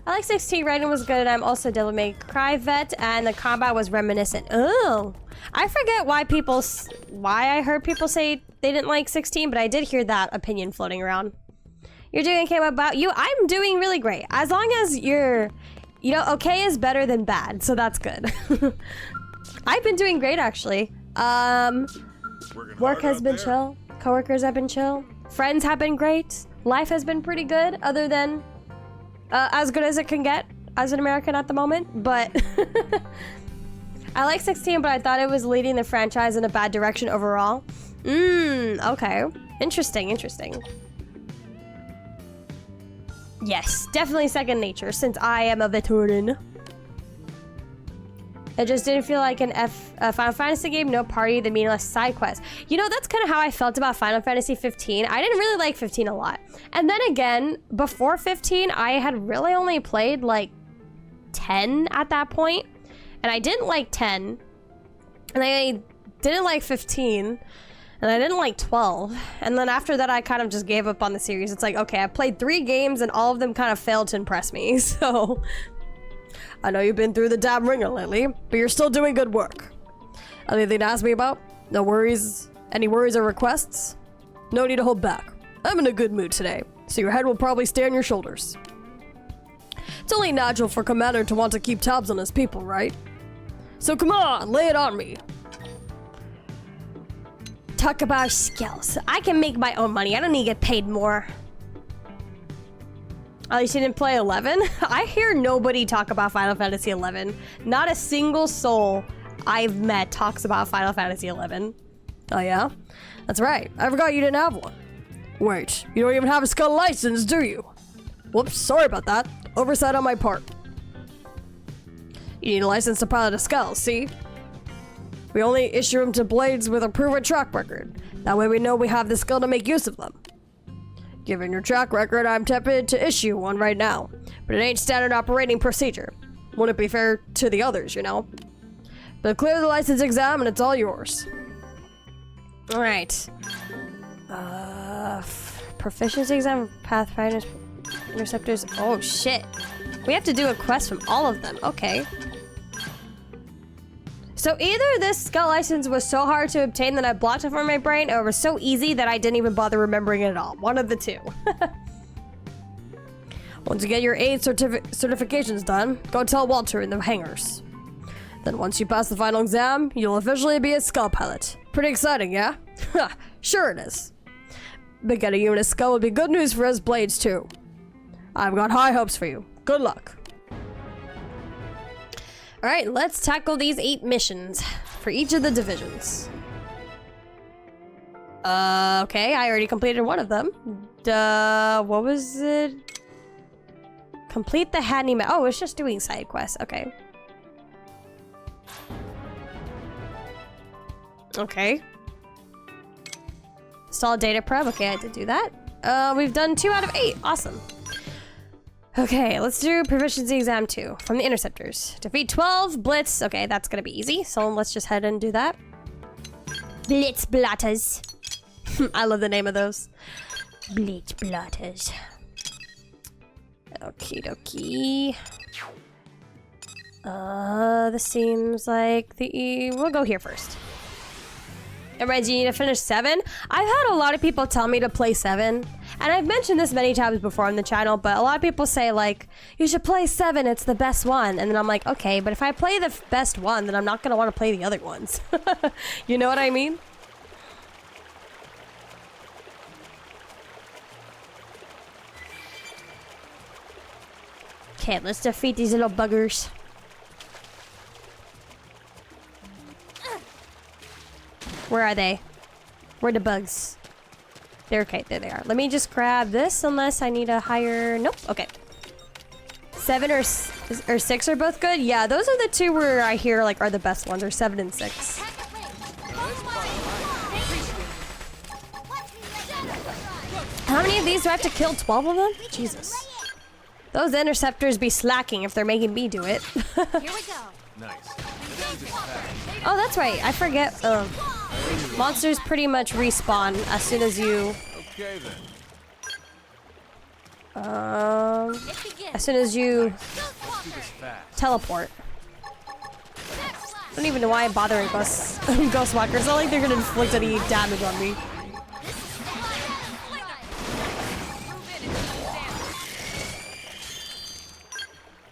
I like 16. Writing was good. I'm also Devil May Cry vet, and the combat was reminiscent. Oh, I forget why I heard people say they didn't like 16, but I did hear that opinion floating around. You're doing okay. What about you? I'm doing really great. As long as you're, you know, okay is better than bad, so that's good. I've been doing great actually. Work has been chill. Coworkers have been chill. Friends have been great. Life has been pretty good, other than as good as it can get as an American at the moment. But I like 16, but I thought it was leading the franchise in a bad direction overall. Okay. Interesting. Yes, definitely second nature, since I am a veteran. It just didn't feel like a Final Fantasy game, no party, the meaningless side quest. You know, that's kind of how I felt about Final Fantasy 15. I didn't really like 15 a lot. And then again, before 15, I had really only played like 10 at that point. And I didn't like 10. And I didn't like 15. And I didn't like 12. And then after that, I kind of just gave up on the series. It's like, okay, I played 3 games and all of them kind of failed to impress me. So I know you've been through the damn ringer lately, but you're still doing good work. Anything to ask me about? No worries? Any worries or requests? No need to hold back. I'm in a good mood today, so your head will probably stay on your shoulders. It's only natural for Commander to want to keep tabs on his people, right? So come on, lay it on me. Talk about skills. I can make my own money. I don't need to get paid more. At least you didn't play 11? I hear nobody talk about Final Fantasy 11. Not a single soul I've met talks about Final Fantasy 11. Oh yeah? That's right. I forgot you didn't have one. Wait, you don't even have a skull license, do you? Whoops, sorry about that. Oversight on my part. You need a license to pilot a skull, see? We only issue them to blades with a proven track record. That way we know we have the skill to make use of them. Given your track record, I'm tempted to issue one right now, but it ain't standard operating procedure. Wouldn't be fair to the others, you know? But clear the license exam and it's all yours. Alright. Proficiency exam, pathfinders, interceptors. Oh shit. We have to do a quest from all of them. Okay. So either this skull license was so hard to obtain that I blocked it from my brain, or it was so easy that I didn't even bother remembering it at all. One of the two. Once you get your 8 certifications done, go tell Walter in the hangars. Then once you pass the final exam, you'll officially be a skull pilot. Pretty exciting, yeah? Sure it is. But getting you in a skull would be good news for us blades too. I've got high hopes for you. Good luck. Alright, let's tackle these 8 missions for each of the divisions. Okay, I already completed one of them. What was it? Complete the Handy Oh, it's just doing side quests. Okay. Okay. Install data prep. Okay, I did do that. We've done 2 out of 8. Awesome. Okay, let's do proficiency exam 2 from the interceptors. Defeat 12 blitz. Okay, that's gonna be easy. So let's just head and do that. Blitz blatters. I love the name of those. Blitz blatters. Okie dokie. This seems like we'll go here first. Alright, you need to finish 7? I've had a lot of people tell me to play 7. And I've mentioned this many times before on the channel, but a lot of people say, like, you should play 7, it's the best one. And then I'm like, okay, but if I play the best one, then I'm not going to want to play the other ones. You know what I mean? Okay, let's defeat these little buggers. Where are they? Where are the bugs? They're okay, there they are. Let me just grab this unless I need a higher... Nope, okay. 7 or 6 are both good? Yeah, those are the 2 where I hear like are the best ones, or 7 and 6. How many of these do I have to kill? 12 of them? Jesus. Those interceptors be slacking if they're making me do it. Here we go. Nice. Oh, that's right. I forget. Monsters pretty much respawn as soon as you... Okay, then. As soon as you teleport. I don't even know why I'm bothering Ghostwalkers. It's not like they're gonna inflict any damage on me.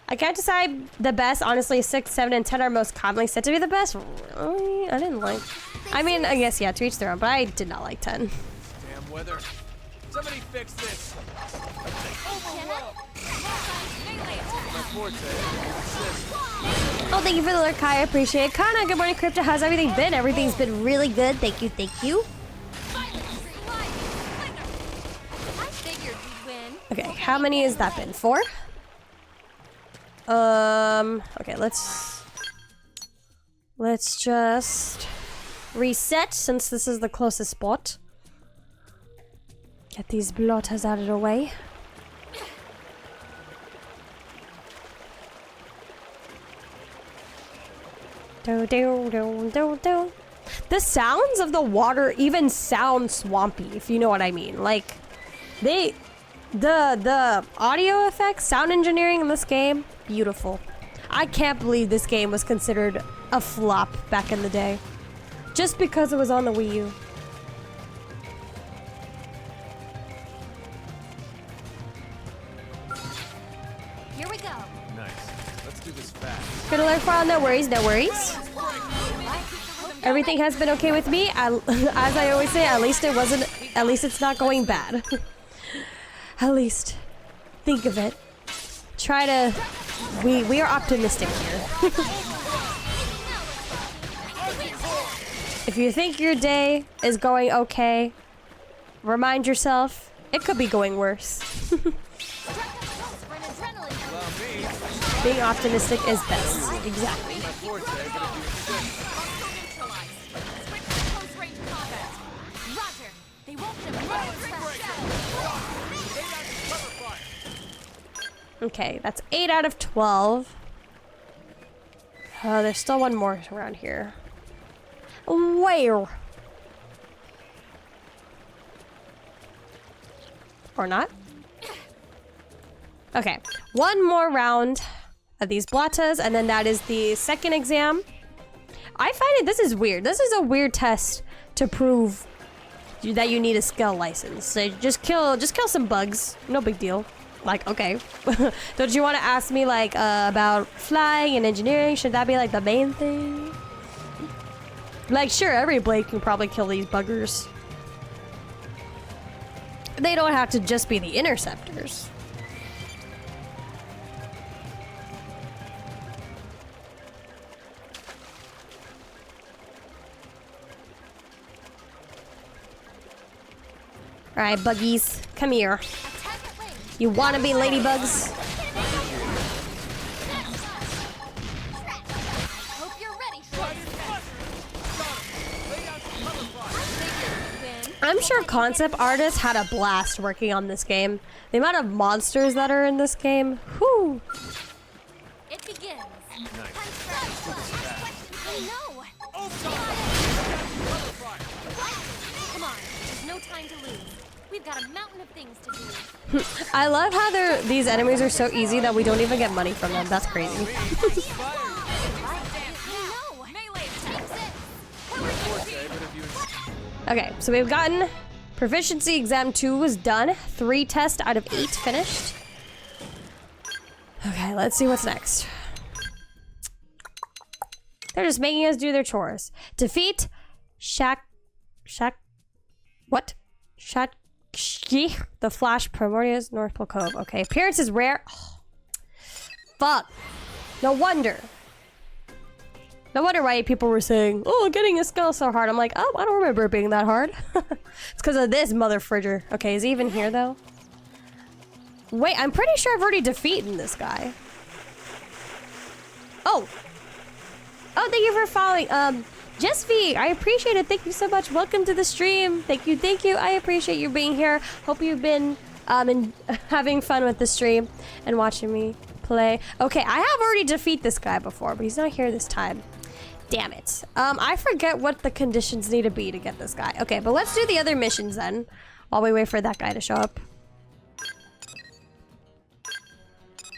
I can't decide the best. Honestly, 6, 7, and 10 are most commonly said to be the best. Really? I didn't like. I mean, I guess, yeah, to each their own, but I did not like 10. Damn weather. Somebody fix this. Oh, thank you for the lurk, Kai. I appreciate it. Kana, good morning, Crypta. How's everything been? Everything's been really good. Thank you, thank you. Okay, how many has that been? 4? Okay, let's just reset since this is the closest spot. Get these blotters out of the way. Do do do do do. The sounds of the water even sound swampy, if you know what I mean. Like, the audio effects, sound engineering in this game, beautiful. I can't believe this game was considered a flop back in the day, just because it was on the Wii U. Here we go. Nice. Let's do this fast. Good alert, file. No worries, no worries. Everything has been okay with me. As I always say, at least it wasn't. At least it's not going bad. At least, think of it. Try to. We are optimistic here. If you think your day is going okay, remind yourself it could be going worse. Being optimistic is best. Exactly. Okay, that's 8 out of 12. There's still one more around here. Where? Or not? Okay, one more round of these blottas, and then that is the second exam. I find this is weird. This is a weird test to prove that you need a skill license. So just kill some bugs. No big deal. Like, okay. Don't you want to ask me, like, about flying and engineering? Should that be, like, the main thing? Like, sure, every blade can probably kill these buggers. They don't have to just be the interceptors. Alright, buggies. Come here. You wanna be ladybugs? I'm sure concept artists had a blast working on this game. The amount of monsters that are in this game. Whew. It begins. Come on, there's no time to lose. We've got a mountain of things to do. I love how these enemies are so easy that we don't even get money from them. That's crazy. Okay, so we've gotten proficiency exam 2 was done. 3 tests out of 8 finished. Okay, let's see what's next. They're just making us do their chores. Defeat the Flash Primordius North Pole Cove. Okay, appearance is rare. Oh, fuck. No wonder. No wonder why people were saying, oh, getting a skill so hard. I'm like, oh, I don't remember it being that hard. It's because of this mother fridger. Okay, is he even here, though? Wait, I'm pretty sure I've already defeated this guy. Oh. Oh, thank you for following. Jesvi, I appreciate it. Thank you so much. Welcome to the stream. Thank you, thank you. I appreciate you being here. Hope you've been having fun with the stream and watching me play. Okay, I have already defeated this guy before, but he's not here this time. Damn it. I forget what the conditions need to be to get this guy. Okay, but let's do the other missions then, while we wait for that guy to show up.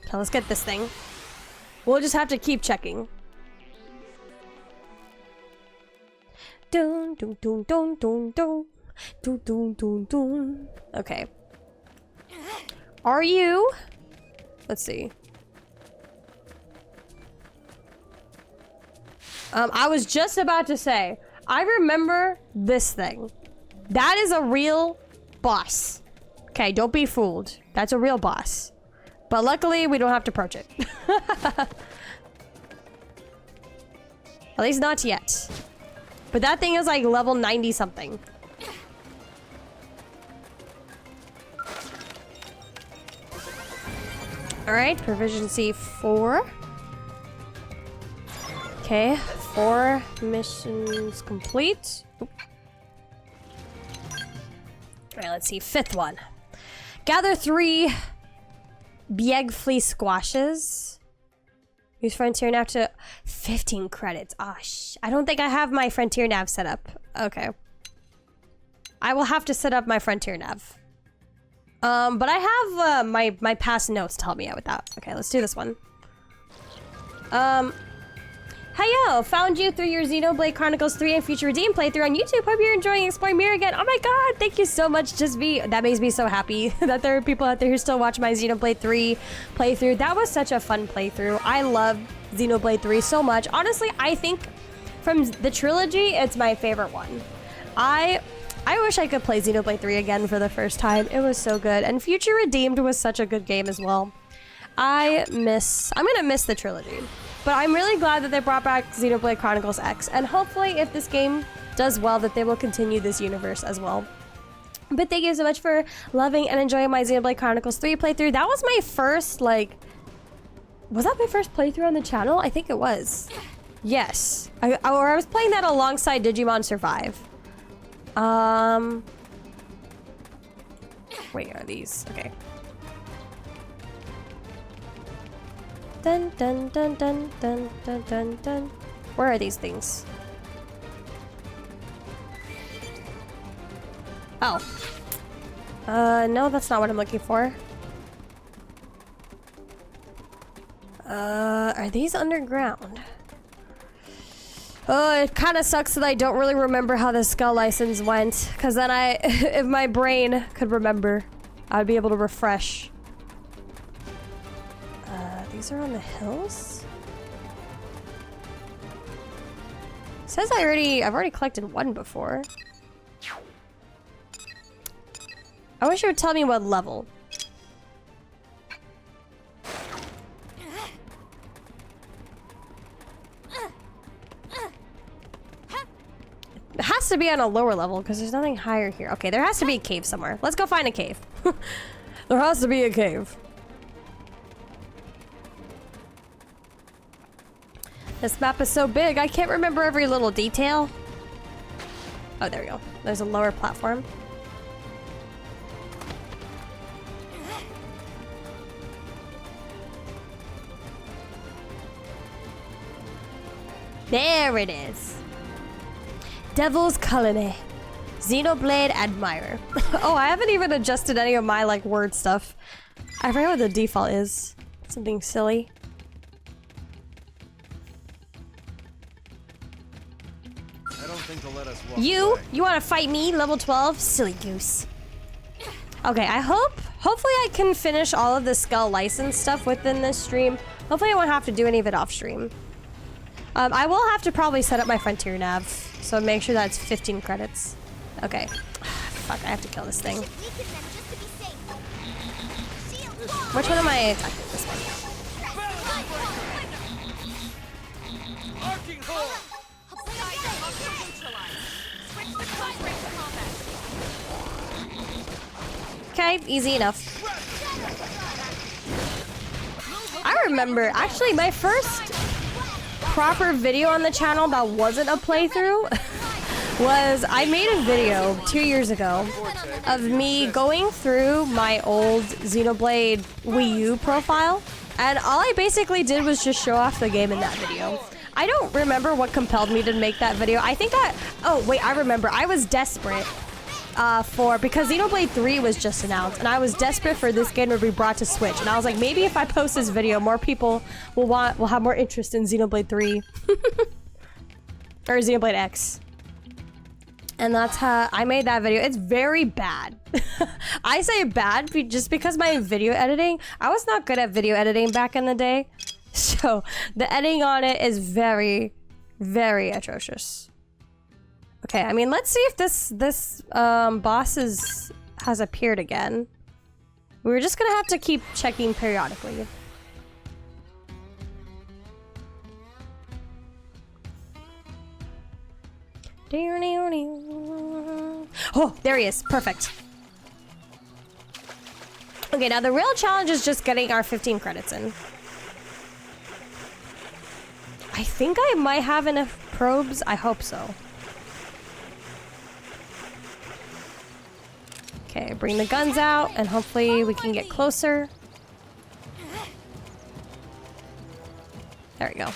Okay, let's get this thing. We'll just have to keep checking. Dun dun dun dun dun dun dun dun dun dun. Okay. Are you? Let's see. I was just about to say, I remember this thing. That is a real boss. Okay, don't be fooled. That's a real boss. But luckily, we don't have to approach it. At least not yet. But that thing is like level 90 something. Alright, proficiency 4. Okay, 4 missions complete. Alright, let's see. 5th one. Gather 3 Biegfly squashes. Use Frontier Nav to 15 credits. Ah, I don't think I have my Frontier Nav set up. Okay. I will have to set up my Frontier Nav. But I have my past notes to help me out with that. Okay, let's do this one. Hi yo, found you through your Xenoblade Chronicles 3 and Future Redeem playthrough on YouTube. Hope you're enjoying exploring Mirror again. Oh my god, thank you so much. That makes me so happy that there are people out there who still watch my Xenoblade 3 playthrough. That was such a fun playthrough. I love Xenoblade 3 so much. Honestly, I think from the trilogy, it's my favorite one. I wish I could play Xenoblade 3 again for the first time. It was so good. And Future Redeemed was such a good game as well. I'm gonna miss the trilogy. But I'm really glad that they brought back Xenoblade Chronicles X. And hopefully, if this game does well, that they will continue this universe as well. But thank you so much for loving and enjoying my Xenoblade Chronicles 3 playthrough. That was my first, like... Was that my first playthrough on the channel? I think it was. Yes. I was playing that alongside Digimon Survive. Wait, are these? Okay. Dun dun dun dun dun dun dun dun. Where are these things? Oh. No, that's not what I'm looking for. Are these underground? Oh, it kind of sucks that I don't really remember how the skull license went. Because then if my brain could remember, I'd be able to refresh. These are on the hills? It says I've already collected one before. I wish it would tell me what level. It has to be on a lower level because there's nothing higher here. Okay, there has to be a cave somewhere. Let's go find a cave. There has to be a cave. This map is so big, I can't remember every little detail. Oh, there we go. There's a lower platform. There it is. Devil's Colony. Xenoblade Admirer. Oh, I haven't even adjusted any of my, like, word stuff. I forget what the default is. Something silly. You want to fight me, level 12? Silly goose. Okay, hopefully I can finish all of the skull license stuff within this stream. Hopefully I won't have to do any of it off stream. I will have to probably set up my Frontier Nav, so make sure that's 15 credits. Okay. Fuck, I have to kill this thing. Which one am I attacking? This one. Okay, easy enough. I remember, actually, my first proper video on the channel that wasn't a playthrough was I made a video 2 years ago of me going through my old Xenoblade Wii U profile, and all I basically did was just show off the game in that video. I don't remember what compelled me to make that video. I think oh wait, I remember. I was desperate. because Xenoblade 3 was just announced, and I was desperate for this game to be brought to Switch, and I was like, maybe if I post this video, more people will have more interest in Xenoblade 3 or Xenoblade X. And that's how I made that video. It's very bad. I say bad just because my video editing, I was not good at video editing back in the day. So the editing on it is very, very atrocious. Okay, I mean, let's see if this boss has appeared again. We're just gonna have to keep checking periodically. Oh, there he is. Perfect. Okay, now the real challenge is just getting our 15 credits in. I think I might have enough probes. I hope so. Okay, bring the guns out and hopefully we can get closer. There we go.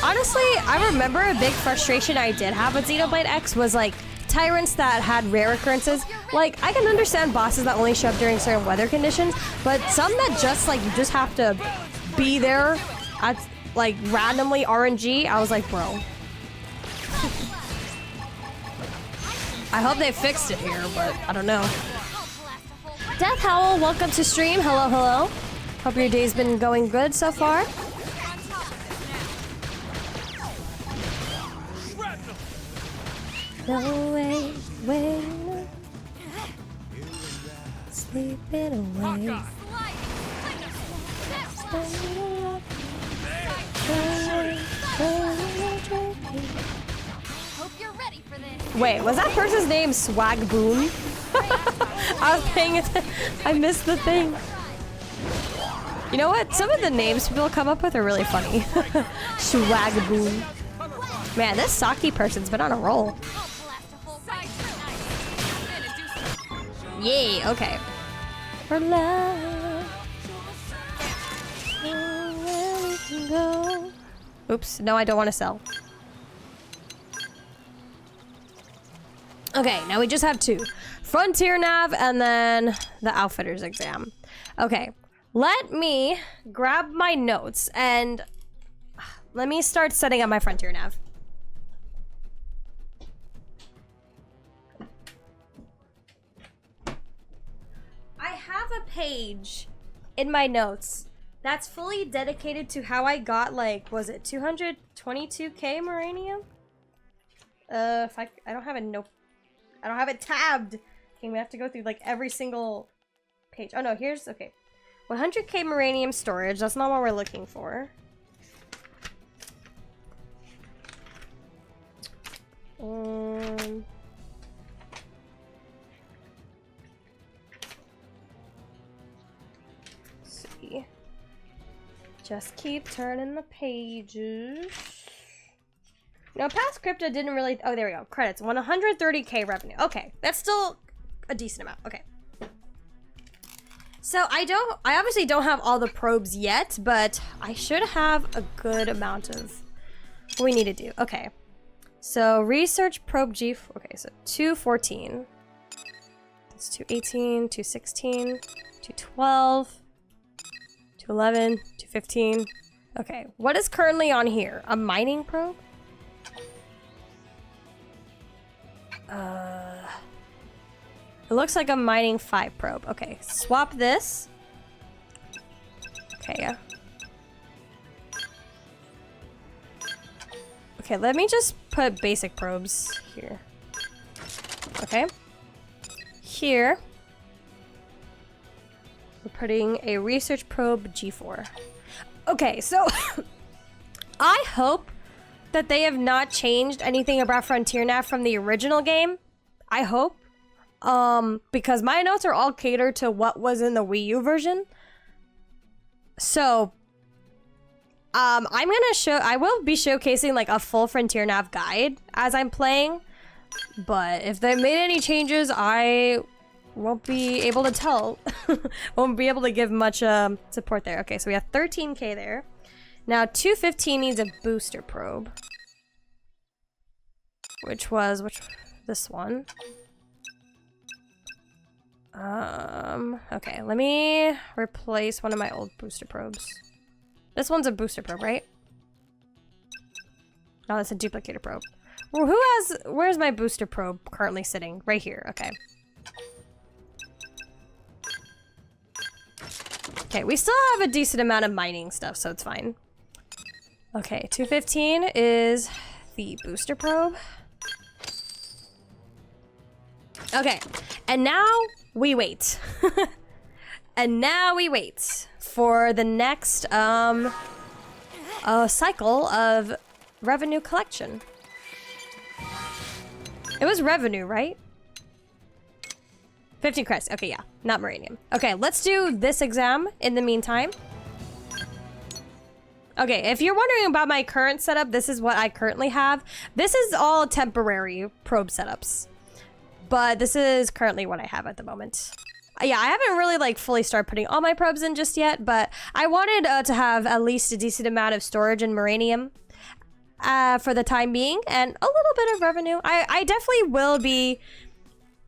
Honestly, I remember a big frustration I did have with Xenoblade X was like tyrants that had rare occurrences. Like, I can understand bosses that only show up during certain weather conditions, but some that just like you just have to be there at like randomly RNG, I was like, bro. I hope they fixed it here, but I don't know. Death Howl, welcome to stream. Hello, hello. Hope your day's been going good so far. No way, way, sleeping away. Wait, was that person's name Swag Boom? I was paying attention. I missed the thing. You know what? Some of the names people come up with are really funny. Swag Boom. Man, this Saki person's been on a roll. Yay, okay. For love. Where we can go. Oops, no, I don't want to sell. Okay, now we just have two. Frontier Nav and then the Outfitter's exam. Okay, let me grab my notes and let me start setting up my Frontier Nav. I have a page in my notes that's fully dedicated to how I got, like, was it 222k Moranium? If I don't have a note. I don't have it tabbed. Okay, we have to go through like every single page. Oh no, here's, okay. 100k Moranium storage. That's not what we're looking for. Let's see. Just keep turning the pages. No, past Crypta didn't really... Oh, there we go. Credits. 130k revenue. Okay. That's still a decent amount. Okay. So, I obviously don't have all the probes yet, but I should have a good amount of what we need to do. Okay. So, research probe G... Okay, so 214. That's 218, 216, 212, 211, 215. Okay. What is currently on here? A mining probe? It looks like a mining 5 probe. Okay, swap this. Okay, yeah. Okay, let me just put basic probes here. Okay. Here, we're putting a research probe G4. Okay, so I hope that they have not changed anything about Frontier Nav from the original game. I hope. Because my notes are all catered to what was in the Wii U version. So, I will be showcasing like a full Frontier Nav guide as I'm playing. But if they made any changes, I won't be able to tell. Won't be able to give much support there. Okay, so we have 13k there. Now 215 needs a booster probe. which this one. Okay, let me replace one of my old booster probes. This one's a booster probe, right? No, that's a duplicator probe. Well, where's my booster probe currently sitting? Right here, okay. Okay, we still have a decent amount of mining stuff, so it's fine. Okay, 215 is the booster probe. Okay, and now we wait. And now we wait for the next cycle of revenue collection. It was revenue, right? 15 credits. Okay, yeah, not Muranium. Okay, let's do this exam in the meantime. Okay, if you're wondering about my current setup, this is what I currently have. This is all temporary probe setups, but this is currently what I have at the moment. Yeah, I haven't really like fully started putting all my probes in just yet, but I wanted to have at least a decent amount of storage in Muranium for the time being, and a little bit of revenue. I definitely will be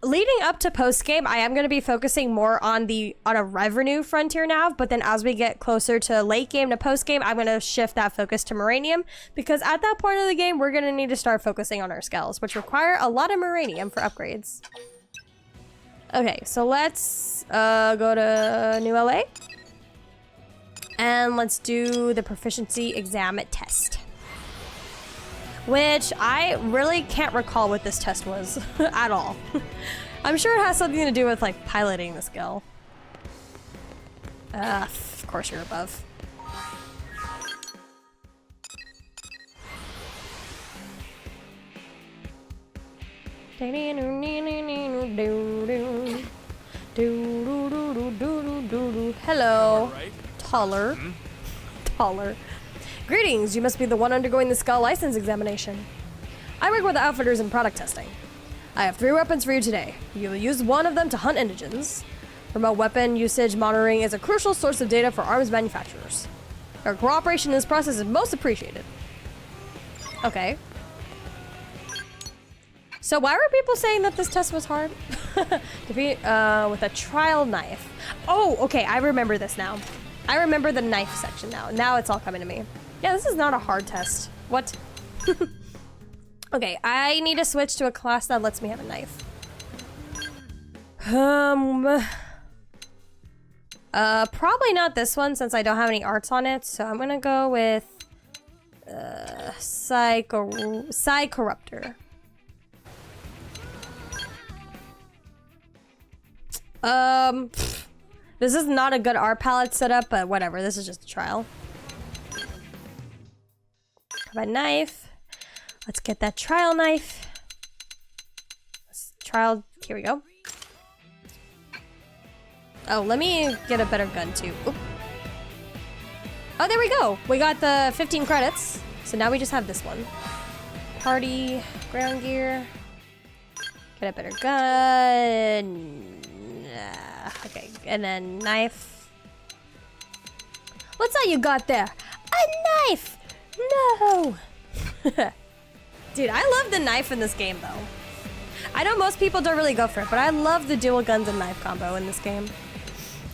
leading up to post game. I am going to be focusing more on a revenue frontier now, but then as we get closer to late game to post game, I'm going to shift that focus to Muranium, because at that point of the game, we're going to need to start focusing on our skills, which require a lot of Muranium for upgrades. Okay, so let's go to New LA and let's do the proficiency exam test, which I really can't recall what this test was at all. I'm sure it has something to do with like piloting the skill. Of course you're above. Hello. Taller. Taller. Greetings, you must be the one undergoing the Skull license examination. I work with the outfitters in product testing. I have 3 weapons for you today. You will use one of them to hunt indigents. Remote weapon usage monitoring is a crucial source of data for arms manufacturers. Your cooperation in this process is most appreciated. Okay. So why were people saying that this test was hard? Defeat with a trial knife. Oh, okay, I remember this now. I remember the knife section now. Now it's all coming to me. Yeah, this is not a hard test. What? Okay, I need to switch to a class that lets me have a knife. Probably not this one since I don't have any arts on it. So I'm gonna go with Psycorruptor. This is not a good art palette setup, but whatever. This is just a trial. Have a knife. Let's get that trial knife. Here we go. Oh, let me get a better gun too. Oop. Oh, there we go. We got the 15 credits. So now we just have this one. Party, ground gear. Get a better gun. Okay, and then knife. What's that you got there? A knife! No! Dude, I love the knife in this game, though. I know most people don't really go for it, but I love the dual guns and knife combo in this game.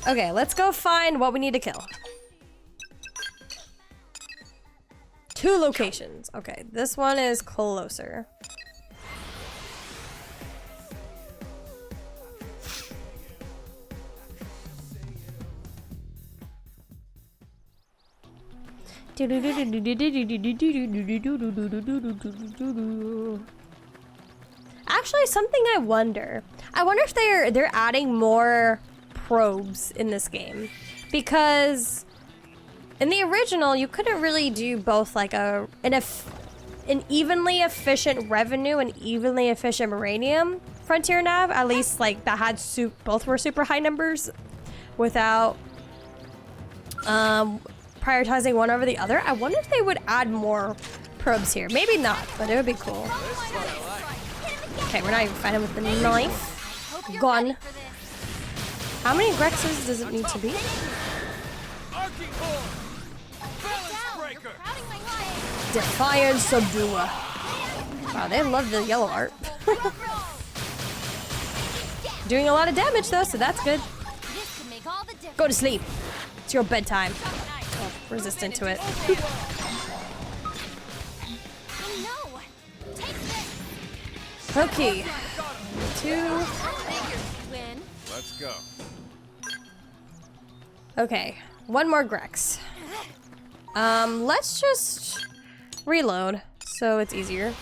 Okay, let's go find what we need to kill. 2 locations. Okay, this one is closer. Actually, something I wonder if they're adding more probes in this game, because in the original you couldn't really do both like an evenly efficient revenue and evenly efficient Muranium frontier nav, at least like that had both were super high numbers without prioritizing one over the other. I wonder if they would add more probes here. Maybe not, but it would be cool. Okay, we're not even fighting with the knife. Gone. How many Grexes does it need to be? Defy and subdue. Wow, they love the yellow art. Doing a lot of damage though, so that's good. This could make all the difference. Go to sleep. It's your bedtime. Oh, resistant to it. No. Take this. Okay. 2. Win. Let's go. Okay. 1 more Grex. Let's just reload so it's easier.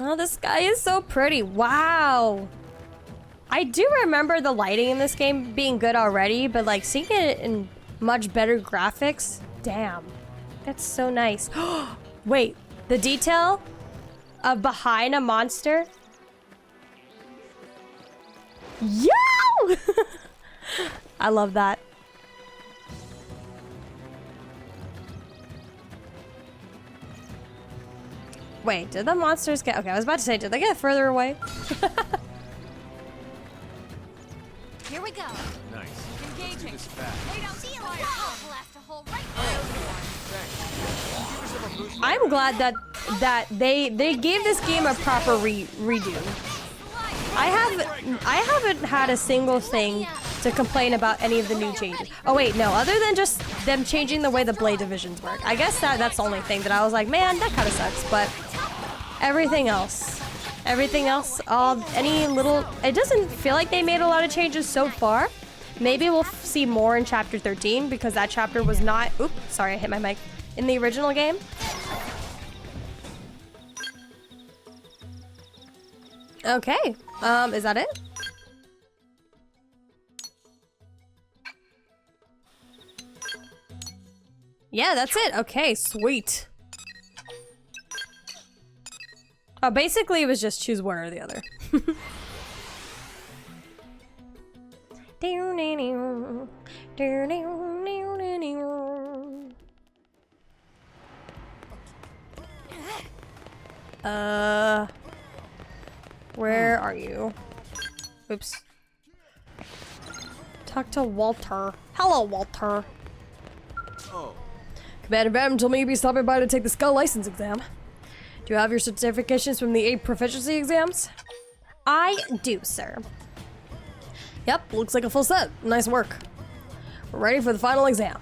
Oh, this sky is so pretty. Wow. I do remember the lighting in this game being good already, but like seeing it in much better graphics, damn. That's so nice. Wait, the detail of behind a monster? Yo! I love that. Wait, did the monsters get... Okay, I was about to say, did they get further away? Here we go. Nice. Let's do Engaging. this fast. Wait out. See you later. Blast a hole right Thanks. Give yourself a boost. I'm glad that they gave this game a proper redo. I haven't had a single thing to complain about any of the new changes. Oh wait, no, other than just them changing the way the blade divisions work. I guess that's the only thing that I was like, man, that kind of sucks, but everything else, any little, it doesn't feel like they made a lot of changes so far. Maybe we'll see more in chapter 13 because that chapter was not, oops, sorry, I hit my mic, in the original game. Okay, is that it? Yeah, that's it. Okay, sweet. Oh, basically it was just choose one or the other. Where are you? Oops. Talk to Walter. Hello, Walter. Oh. Commander Bam told me you'd be stopping by to take the Skull License exam. Do you have your certifications from the 8 proficiency exams? I do, sir. Yep, looks like a full set. Nice work. We're ready for the final exam.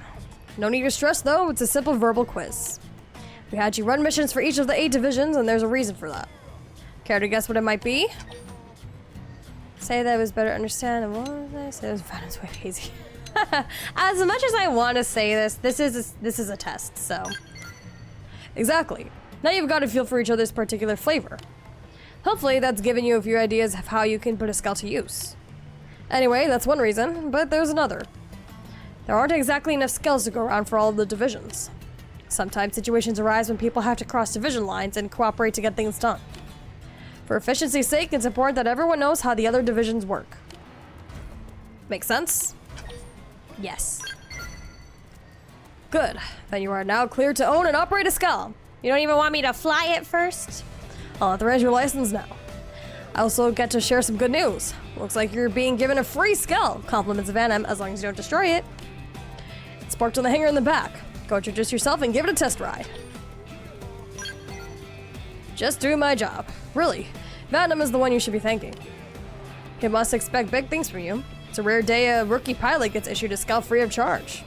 No need to stress, though. It's a simple verbal quiz. We had you run missions for each of the 8 divisions, and there's a reason for that. Care to guess what it might be? Say that it was better understand, and what was I say? It was Venom's way hazy. As much as I want to say this is a test, so. Exactly. Now you've got a feel for each other's particular flavor. Hopefully that's given you a few ideas of how you can put a skull to use. Anyway, that's one reason, but there's another. There aren't exactly enough skills to go around for all of the divisions. Sometimes situations arise when people have to cross division lines and cooperate to get things done. For efficiency's sake, it's important that everyone knows how the other divisions work. Make sense? Yes. Good. Then you are now clear to own and operate a skull. You don't even want me to fly it first? I'll authorize your license now. I also get to share some good news. Looks like you're being given a free skull. Compliments of Venom, as long as you don't destroy it. It's parked on the hanger in the back. Go introduce yourself and give it a test ride. Just doing my job. Really, Venom is the one you should be thanking. He must expect big things from you. It's a rare day a rookie pilot gets issued a skull free of charge.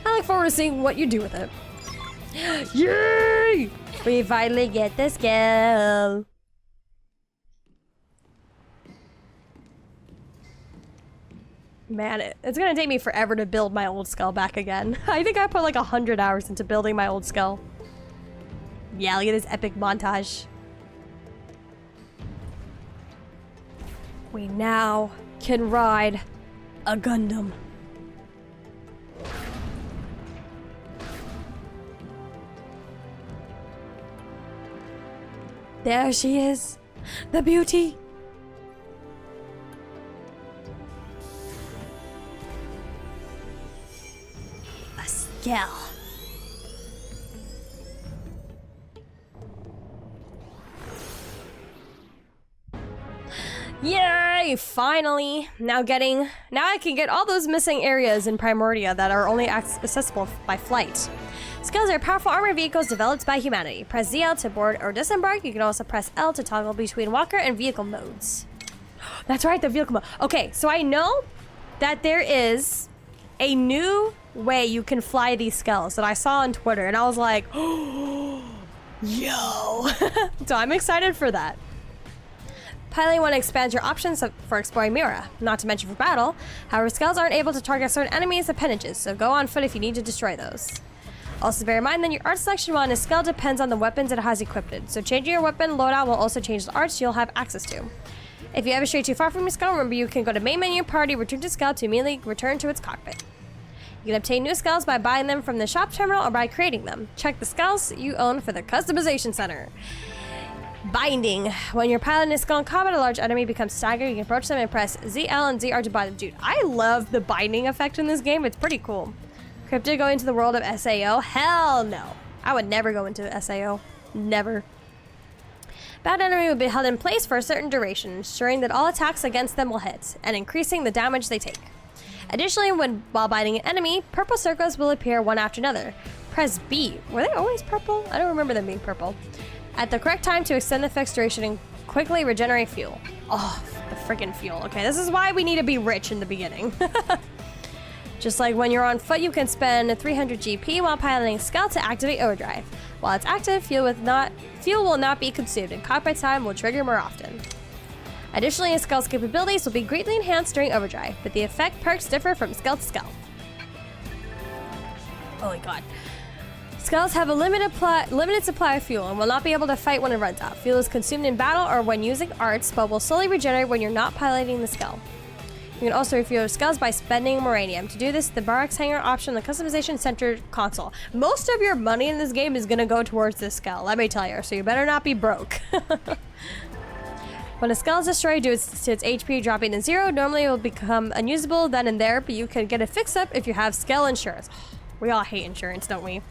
I look forward to seeing what you do with it. Yay! We finally get the skull. Man, it's gonna take me forever to build my old skull back again. I think I put like 100 hours into building my old skull. Yeah, look at this epic montage. We now can ride a Gundam. There she is, the beauty. A skull. Yay! Yay, finally. Now I can get all those missing areas in Primordia that are only accessible by flight. Scales are powerful armored vehicles developed by humanity. Press ZL to board or disembark. You can also press L to toggle between walker and vehicle modes. That's right, the vehicle mode. Okay, so I know that there is a new way you can fly these skulls that I saw on Twitter, and I was like, oh, yo. So I'm excited for that. Piloting one expands your options for exploring Mira, not to mention for battle. However, skulls aren't able to target certain enemies' appendages, so go on foot if you need to destroy those. Also bear in mind that your art selection while in a skull depends on the weapons it has equipped. So changing your weapon loadout will also change the arts you'll have access to. If you ever stray too far from your skull, remember you can go to main menu party, return to skull to immediately return to its cockpit. You can obtain new skulls by buying them from the shop terminal or by creating them. Check the skulls you own for the customization center. Binding. When you're piloting a skull in combat, a large enemy becomes staggered. You can approach them and press ZL and ZR to bind them. Dude, I love the binding effect in this game. It's pretty cool. Crypta go into the world of SAO? Hell no. I would never go into SAO. Never. Bad enemy will be held in place for a certain duration, ensuring that all attacks against them will hit, and increasing the damage they take. Additionally, while binding an enemy, purple circles will appear one after another. Press B. Were they always purple? I don't remember them being purple. At the correct time to extend the effect's duration and quickly regenerate fuel. Oh, the freaking fuel. Okay, this is why we need to be rich in the beginning. Just like when you're on foot, you can spend 300 GP while piloting Skull to activate overdrive. While it's active, fuel will not be consumed, and cockpit time will trigger more often. Additionally, a Skull's capabilities will be greatly enhanced during overdrive, but the effect perks differ from Skull to Skull. Oh my god. Skulls have a limited supply of fuel and will not be able to fight when it runs out. Fuel is consumed in battle or when using arts, but will slowly regenerate when you're not piloting the Skull. You can also refuel your skulls by spending Moranium. To do this, the Barracks Hangar option on the Customization Center console. Most of your money in this game is going to go towards this skull, let me tell you, so you better not be broke. When a skull is destroyed due to its HP dropping to 0, normally it will become unusable then and there, but you can get it fixed up if you have skull insurance. We all hate insurance, don't we?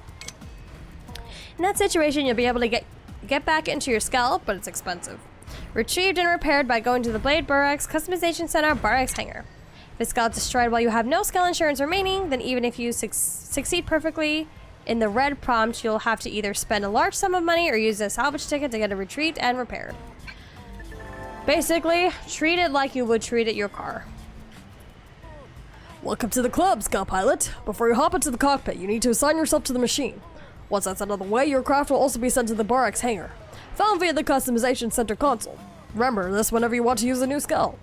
In that situation, you'll be able to get back into your skull, but it's expensive. Retrieved and repaired by going to the Blade Barracks Customization Center Barracks Hangar. If a skull is destroyed while you have no skull insurance remaining, then even if you succeed perfectly in the red prompt, you'll have to either spend a large sum of money or use a salvage ticket to get it retrieved and repaired. Basically, treat it like you would treat it your car. Welcome to the club, Skull Pilot. Before you hop into the cockpit, you need to assign yourself to the machine. Once that's out of the way, your craft will also be sent to the Barracks Hangar, found via the Customization Center console. Remember this whenever you want to use a new skull.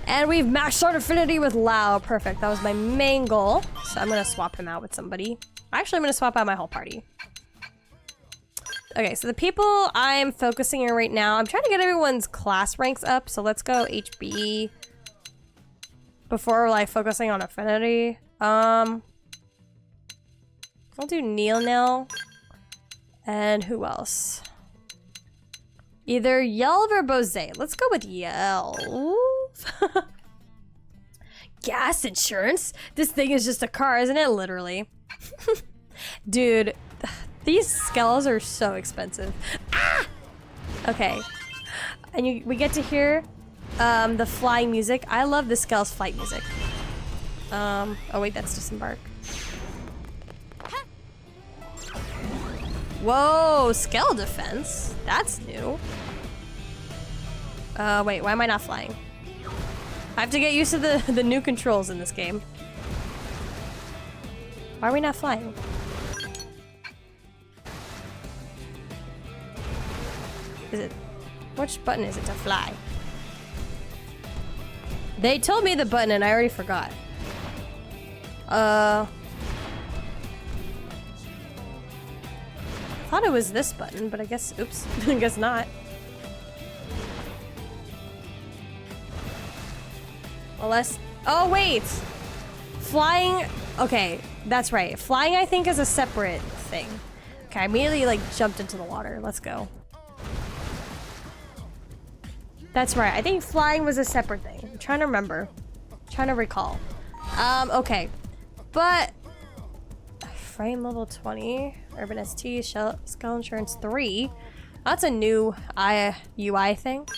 And we've maxed our affinity with Lao. Perfect. That was my main goal. So I'm going to swap him out with somebody. Actually, I'm going to swap out my whole party. Okay, so the people I'm focusing on right now, I'm trying to get everyone's class ranks up. So let's go HB before like focusing on affinity. I'll do Nil. And who else? Either Yelv or Bose. Let's go with Yelv. Gas insurance? This thing is just a car, isn't it? Literally. Dude, these skulls are so expensive. Ah! Okay. And we get to hear the flying music. I love the skull's flight music. Oh wait, that's disembark. Whoa, skull defense. That's new. Wait, why am I not flying? I have to get used to the new controls in this game. Why are we not flying? Is it... Which button is it to fly? They told me the button and I already forgot. I thought it was this button, but I guess... Oops. I guess not. Unless... Oh, wait! Flying... Okay, that's right. Flying, I think, is a separate thing. Okay, I immediately, like, jumped into the water. Let's go. That's right. I think flying was a separate thing. I'm trying to remember. I'm trying to recall. Okay. But... Frame level 20. Urban ST. Skull Insurance 3. That's a new UI thing.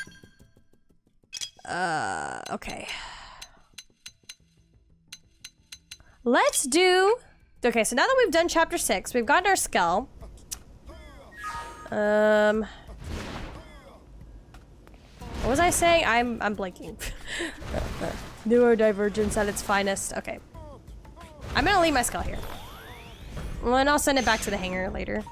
Okay. Let's do... Okay, so now that we've done chapter 6, we've gotten our skull. What was I saying? I'm blanking. Neurodivergence at its finest. Okay. I'm gonna leave my skull here. Well, and I'll send it back to the hangar later.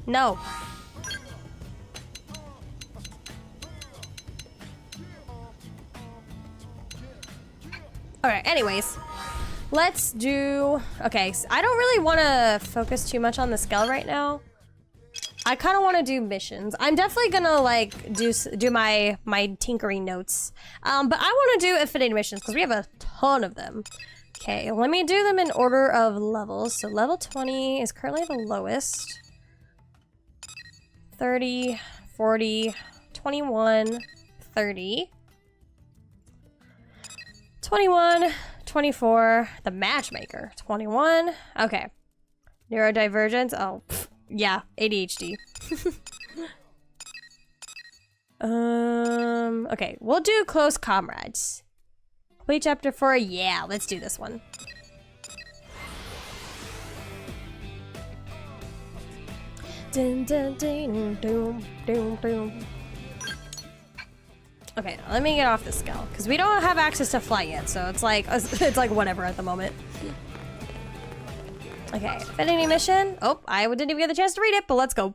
No. Alright, anyways. Let's do... Okay, so I don't really want to focus too much on the skull right now. I kind of want to do missions. I'm definitely gonna like do my tinkering notes. But I want to do affinity missions because we have a ton of them. Okay, let me do them in order of levels. So level 20 is currently the lowest. 30, 40, 21, 30. 21, 24, the matchmaker, 21. Okay. Neurodivergence, oh, pff, yeah, ADHD. Okay, we'll do close comrades. Complete chapter 4, yeah, let's do this one. Dun, dun, dun, dun, dun, dun. Okay, let me get off the skull because we don't have access to fly yet, so it's like whatever at the moment. Okay, affinity mission. Oh, I didn't even get the chance to read it, but let's go.